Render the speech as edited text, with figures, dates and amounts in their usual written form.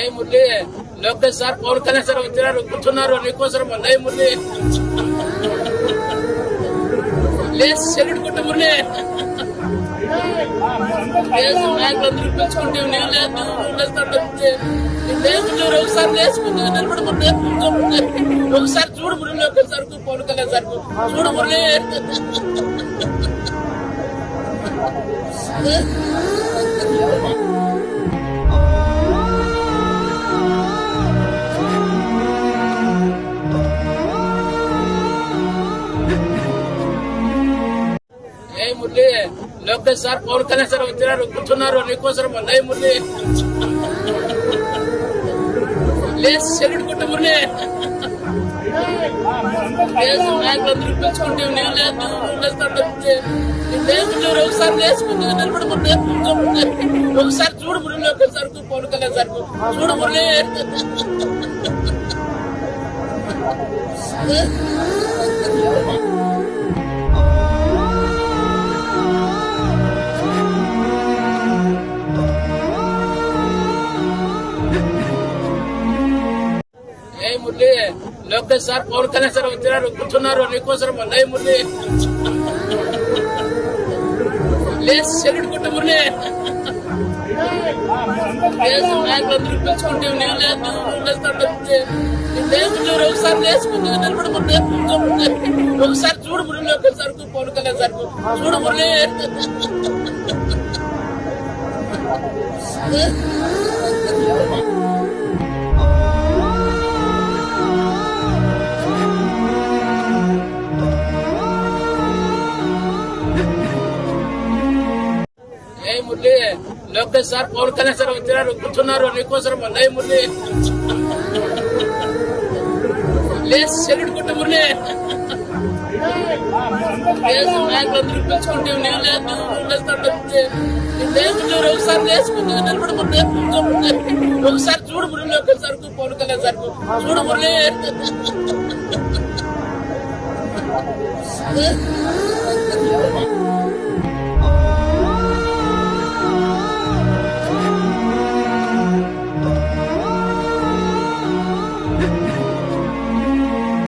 ఏ Murali, Lokesh sir Pawan Kalyan sir వచ్చినారు, కూర్చున్నారు నీకోసం. ఏ మురళి, లేచి సెల్యూట్ కొట్టు మురళి. నాయకులందరూ పిలుచుకుంటే నేను లేదు, ఒకసారి లేచుకుంటే నిలబడుకుంటే ఒకసారి చూడు మురళి, లోకేష్ సార్ పవన్ కళ్యాణ్ సార్ చూడు మురళి. ఏ మురళి, లోకేష్ సార్ పవన్ కళ్యాణ్ సార్ వచ్చినారు, కూర్చున్నారు నీకోసం. ఏ మురళి, లేచి సెల్యూట్ కొట్టు మురళి. నాయకులందరూ పిలుచుకుంటే నేను లేదు, ఒకసారి లేచుకుంటే నిలబడుకుంటే ఒకసారి చూడు మురళి, లోకేష్ సార్ పవన్ కళ్యాణ్ సార్ చూడు మురళి. ఏ మురళి, లోకేష్ సార్ పవన్ కళ్యాణ్ సార్ వచ్చినారు, కూర్చున్నారు నీకోసం. ఏ మురళి, లేచి సెల్యూట్ కొట్టు మురళి. నాయకులందరూ పిలుచుకుంటే నేను లేదు, ఒకసారి లేచుకుంటే నిలబడుకుంటే ఒకసారి చూడు మురళి, లోకేష్ సార్ పవన్ కళ్యాణ్ సార్ చూడు మురళి. ఏ మురళి, లోకేష్ సార్ పవన్ కళ్యాణ్ సార్ వచ్చినారు, కూర్చున్నారు నీకోసం. ఏ మురళి, లేచి సెల్యూట్ కొట్టు మురళి. నాయకులందరూ పిలుచుకుంటే నేను లేదు, ఒకసారి లేచుకుంటే నిలబడుకుంటే ఒకసారి చూడు మురళి, లోకేష్ సార్ పవన్ కళ్యాణ్ సార్ చూడు మురళి.